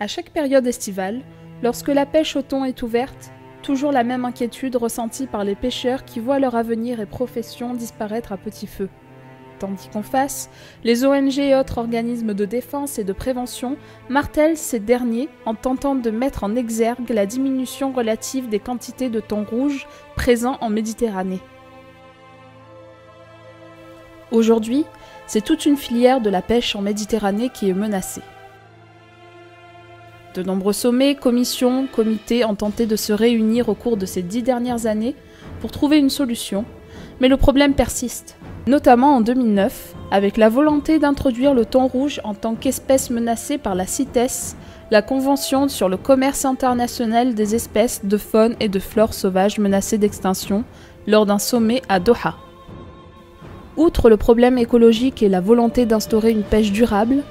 À chaque période estivale, lorsque la pêche au thon est ouverte, toujours la même inquiétude ressentie par les pêcheurs qui voient leur avenir et profession disparaître à petit feu. Tandis qu'en face, les ONG et autres organismes de défense et de prévention martèlent ces derniers en tentant de mettre en exergue la diminution relative des quantités de thon rouge présents en Méditerranée. Aujourd'hui, c'est toute une filière de la pêche en Méditerranée qui est menacée. De nombreux sommets, commissions, comités ont tenté de se réunir au cours de ces 10 dernières années pour trouver une solution, mais le problème persiste, notamment en 2009, avec la volonté d'introduire le thon rouge en tant qu'espèce menacée par la CITES, la Convention sur le commerce international des espèces de faune et de flore sauvages menacées d'extinction, lors d'un sommet à Doha. Outre le problème écologique et la volonté d'instaurer une pêche durable,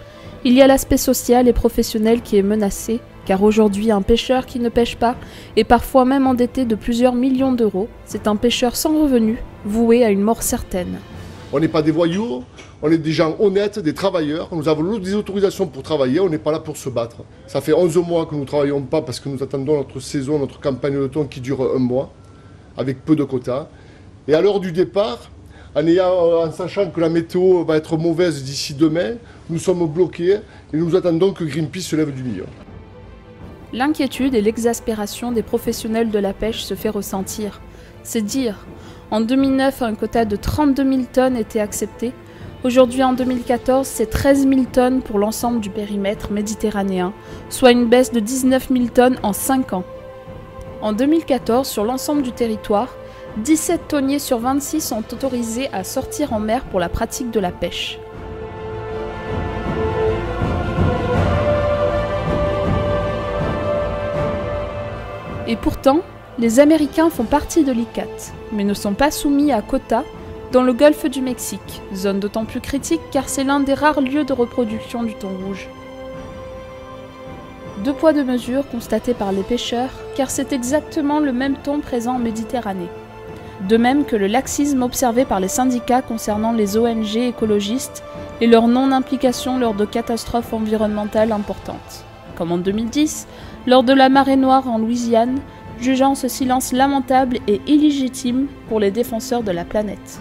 il y a l'aspect social et professionnel qui est menacé, car aujourd'hui un pêcheur qui ne pêche pas est parfois même endetté de plusieurs millions d'euros. C'est un pêcheur sans revenu, voué à une mort certaine. On n'est pas des voyous, on est des gens honnêtes, des travailleurs. Nous avons des autorisations pour travailler, on n'est pas là pour se battre. Ça fait 11 mois que nous ne travaillons pas parce que nous attendons notre saison, notre campagne de thon qui dure 1 mois, avec peu de quotas. Et à l'heure du départ, en sachant que la météo va être mauvaise d'ici demain, nous sommes bloqués et nous attendons que Greenpeace se lève du milieu. L'inquiétude et l'exaspération des professionnels de la pêche se fait ressentir. C'est dire, en 2009, un quota de 32 000 tonnes était accepté. Aujourd'hui, en 2014, c'est 13 000 tonnes pour l'ensemble du périmètre méditerranéen, soit une baisse de 19 000 tonnes en 5 ans. En 2014, sur l'ensemble du territoire, 17 tonniers sur 26 sont autorisés à sortir en mer pour la pratique de la pêche. Et pourtant, les Américains font partie de l'ICCAT, mais ne sont pas soumis à quotas dans le golfe du Mexique, zone d'autant plus critique car c'est l'un des rares lieux de reproduction du thon rouge. 2 poids 2 mesures constatés par les pêcheurs, car c'est exactement le même thon présent en Méditerranée. De même que le laxisme observé par les syndicats concernant les ONG écologistes et leur non-implication lors de catastrophes environnementales importantes. Comme en 2010, lors de la marée noire en Louisiane, jugeant ce silence lamentable et illégitime pour les défenseurs de la planète.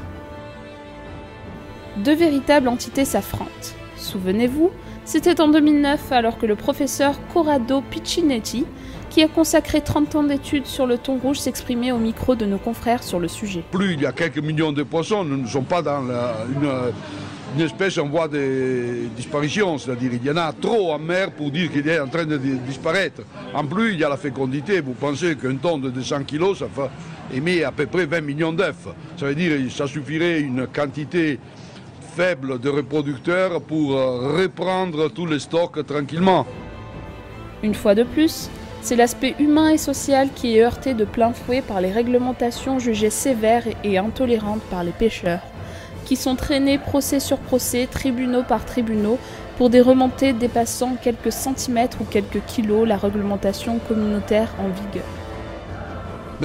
2 véritables entités s'affrontent. Souvenez-vous, c'était en 2009 alors que le professeur Corrado Piccinetti, qui a consacré 30 ans d'études sur le thon rouge, s'exprimait au micro de nos confrères sur le sujet. Plus il y a quelques millions de poissons, nous ne sommes pas dans une espèce en voie de disparition, c'est-à-dire il y en a trop en mer pour dire qu'il est en train de disparaître. En plus, il y a la fécondité. Vous pensez qu'un thon de 200 kg, ça émet à peu près 20 millions d'œufs. Ça veut dire que ça suffirait une quantité faible de reproducteurs pour reprendre tous les stocks tranquillement. Une fois de plus, c'est l'aspect humain et social qui est heurté de plein fouet par les réglementations jugées sévères et intolérantes par les pêcheurs, qui sont traînés procès sur procès, tribunaux par tribunaux, pour des remontées dépassant quelques centimètres ou quelques kilos la réglementation communautaire en vigueur.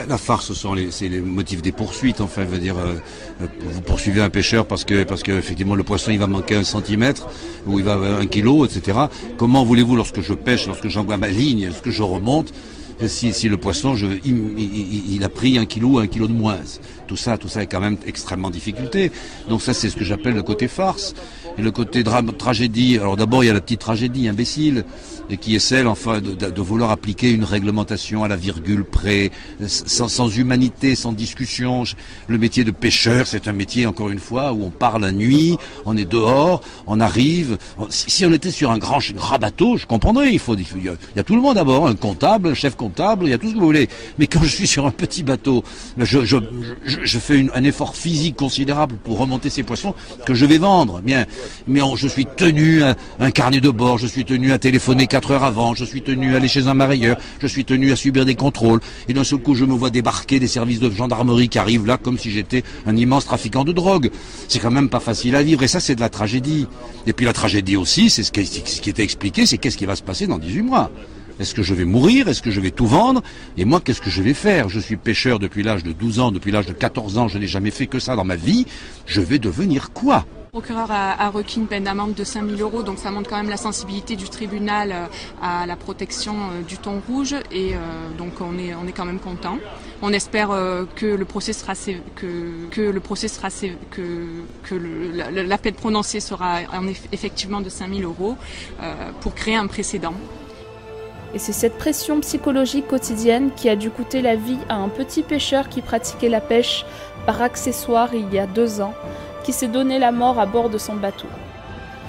La farce, c'est les motifs des poursuites. Enfin, veut dire, vous poursuivez un pêcheur parce que effectivement le poisson il va manquer 1 centimètre ou il va 1 kilo, etc. Comment voulez-vous, lorsque je pêche, lorsque j'envoie ma ligne, lorsque je remonte, si le poisson il a pris 1 kilo de moins? Tout ça est quand même extrêmement difficulté. Donc ça, c'est ce que j'appelle le côté farce. Et le côté tragédie, alors d'abord il y a la petite tragédie imbécile, et qui est celle enfin de vouloir appliquer une réglementation à la virgule près, sans humanité, sans discussion. Le métier de pêcheur, c'est un métier, encore une fois, où on part la nuit, on est dehors, on arrive. Si on était sur un grand bateau, je comprendrais, il y a tout le monde d'abord, un comptable, un chef comptable, il y a tout ce que vous voulez. Mais quand je suis sur un petit bateau, je fais un effort physique considérable pour remonter ces poissons que je vais vendre. Bien, mais je suis tenu à un carnet de bord, je suis tenu à téléphoner 4 heures avant, je suis tenu à aller chez un marailleur, je suis tenu à subir des contrôles. Et d'un seul coup, je me vois débarquer des services de gendarmerie qui arrivent là comme si j'étais un immense trafiquant de drogue. C'est quand même pas facile à vivre, et ça, c'est de la tragédie. Et puis la tragédie aussi, c'est ce qui était expliqué, c'est qu'est-ce qui va se passer dans 18 mois. Est-ce que je vais mourir? Est-ce que je vais tout vendre? Et moi, qu'est-ce que je vais faire? Je suis pêcheur depuis l'âge de 12 ans, depuis l'âge de 14 ans, je n'ai jamais fait que ça dans ma vie. Je vais devenir quoi? Le procureur a requis une peine d'amende de 5 000 €, donc ça montre quand même la sensibilité du tribunal à la protection du thon rouge, et donc on est quand même content. On espère que le procès sera la peine prononcée sera effectivement de 5 000 € pour créer un précédent. Et c'est cette pression psychologique quotidienne qui a dû coûter la vie à un petit pêcheur qui pratiquait la pêche par accessoire il y a 2 ans, qui s'est donné la mort à bord de son bateau.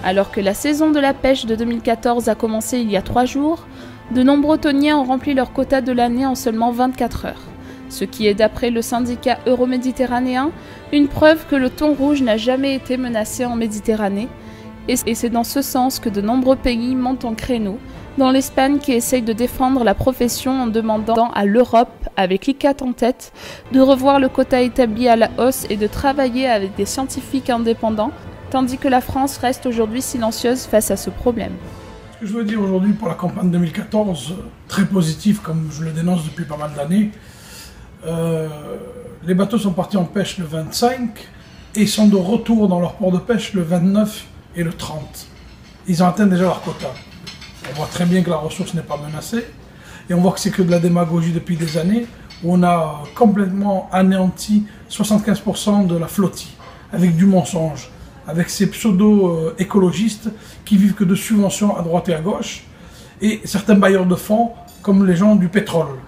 Alors que la saison de la pêche de 2014 a commencé il y a 3 jours, de nombreux thoniers ont rempli leur quota de l'année en seulement 24 heures. Ce qui est, d'après le syndicat euroméditerranéen, une preuve que le thon rouge n'a jamais été menacé en Méditerranée. Et c'est dans ce sens que de nombreux pays montent en créneau, dont l'Espagne qui essaye de défendre la profession en demandant à l'Europe, avec l'ICCAT en tête, de revoir le quota établi à la hausse et de travailler avec des scientifiques indépendants, tandis que la France reste aujourd'hui silencieuse face à ce problème. Ce que je veux dire aujourd'hui pour la campagne 2014, très positif comme je le dénonce depuis pas mal d'années, les bateaux sont partis en pêche le 25 et ils sont de retour dans leur port de pêche le 29 et le 30. Ils ont atteint déjà leur quota. On voit très bien que la ressource n'est pas menacée et on voit que c'est que de la démagogie depuis des années où on a complètement anéanti 75% de la flottille avec du mensonge, avec ces pseudo-écologistes qui vivent que de subventions à droite et à gauche et certains bailleurs de fonds comme les gens du pétrole.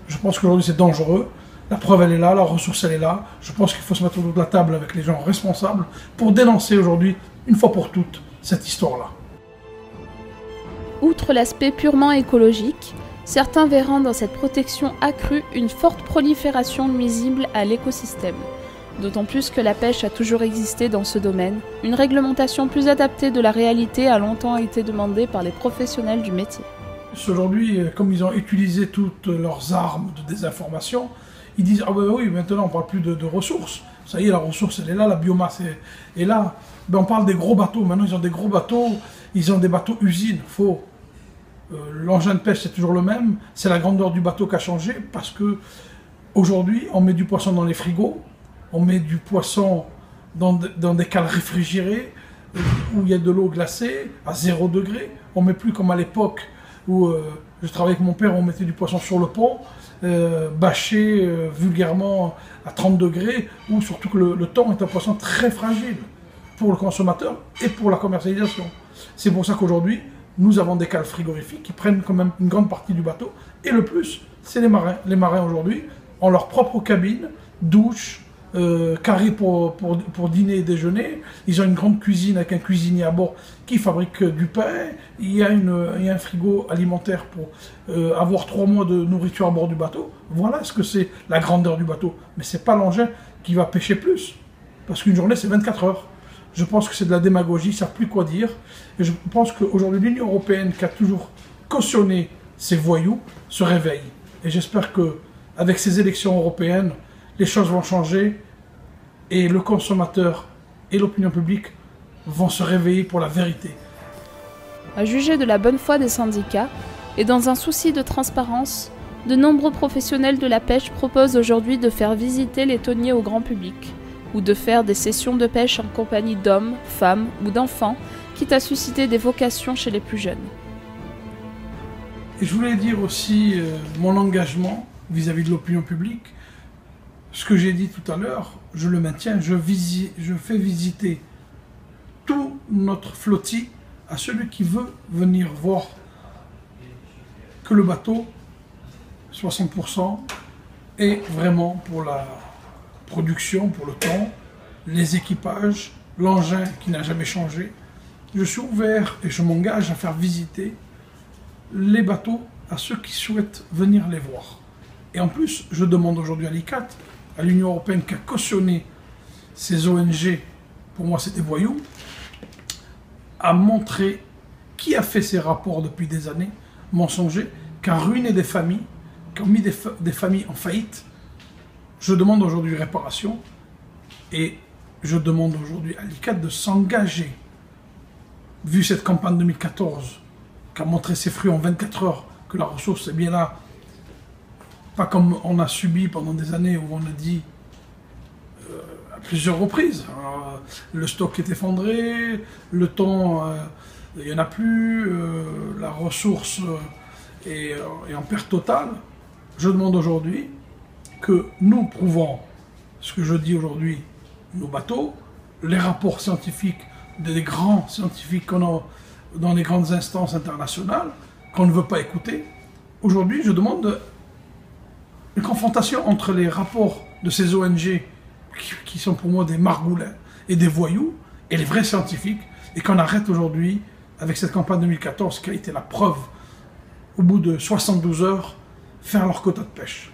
Je pense qu'aujourd'hui c'est dangereux, la preuve elle est là, la ressource elle est là, je pense qu'il faut se mettre autour de la table avec les gens responsables pour dénoncer aujourd'hui, une fois pour toutes, cette histoire-là. Outre l'aspect purement écologique, certains verront dans cette protection accrue une forte prolifération nuisible à l'écosystème. D'autant plus que la pêche a toujours existé dans ce domaine. Une réglementation plus adaptée de la réalité a longtemps été demandée par les professionnels du métier. Aujourd'hui, comme ils ont utilisé toutes leurs armes de désinformation, ils disent « Ah ben oui, maintenant on ne parle plus de ressources. Ça y est, la ressource elle est là, la biomasse est là. » Ben, on parle des gros bateaux. Maintenant ils ont des gros bateaux, ils ont des bateaux usines. Faux. L'engin de pêche c'est toujours le même, c'est la grandeur du bateau qui a changé parce que aujourd'hui on met du poisson dans les frigos, on met du poisson dans des cales réfrigérées où il y a de l'eau glacée à 0 degré. On ne met plus comme à l'époque où je travaillais avec mon père, on mettait du poisson sur le pont, bâché vulgairement à 30 degrés, où surtout que le thon est un poisson très fragile pour le consommateur et pour la commercialisation. C'est pour ça qu'aujourd'hui, nous avons des cales frigorifiques qui prennent quand même une grande partie du bateau. Et le plus, c'est les marins. Les marins aujourd'hui ont leur propre cabine, douche, carré pour dîner et déjeuner. Ils ont une grande cuisine avec un cuisinier à bord qui fabrique du pain. Il y a un frigo alimentaire pour avoir 3 mois de nourriture à bord du bateau. Voilà ce que c'est la grandeur du bateau. Mais ce n'est pas l'engin qui va pêcher plus. Parce qu'une journée, c'est 24 heures. Je pense que c'est de la démagogie, ils ne savent plus quoi dire. Et je pense qu'aujourd'hui, l'Union européenne, qui a toujours cautionné ces voyous, se réveille. Et j'espère qu'avec ces élections européennes, les choses vont changer et le consommateur et l'opinion publique vont se réveiller pour la vérité. À juger de la bonne foi des syndicats, et dans un souci de transparence, de nombreux professionnels de la pêche proposent aujourd'hui de faire visiter les thoniers au grand public, ou de faire des sessions de pêche en compagnie d'hommes, femmes ou d'enfants, quitte à susciter des vocations chez les plus jeunes. Et je voulais dire aussi mon engagement vis-à-vis de l'opinion publique. Ce que j'ai dit tout à l'heure, je le maintiens, je fais visiter tout notre flottille à celui qui veut venir voir que le bateau, 60%, est vraiment pour la production, pour le thon, les équipages, l'engin qui n'a jamais changé. Je suis ouvert et je m'engage à faire visiter les bateaux à ceux qui souhaitent venir les voir. Et en plus, je demande aujourd'hui à l'ICCAT, à l'Union européenne qui a cautionné ces ONG, pour moi c'est des voyous, à montrer qui a fait ces rapports depuis des années, mensongers, qui a ruiné des familles, qui ont mis des familles en faillite. Je demande aujourd'hui réparation et je demande aujourd'hui à l'ICCAT de s'engager, vu cette campagne 2014 qui a montré ses fruits en 24 heures, que la ressource est bien là, pas comme on a subi pendant des années où on a dit à plusieurs reprises, le stock est effondré, le thon, il n'y en a plus, la ressource est en perte totale. Je demande aujourd'hui que nous prouvons ce que je dis aujourd'hui, nos bateaux, les rapports scientifiques des grands scientifiques qu'on a dans les grandes instances internationales, qu'on ne veut pas écouter. Aujourd'hui, je demande une confrontation entre les rapports de ces ONG, qui sont pour moi des margoulins et des voyous, et les vrais scientifiques, et qu'on arrête aujourd'hui avec cette campagne 2014 qui a été la preuve, au bout de 72 heures, faire leur quota de pêche.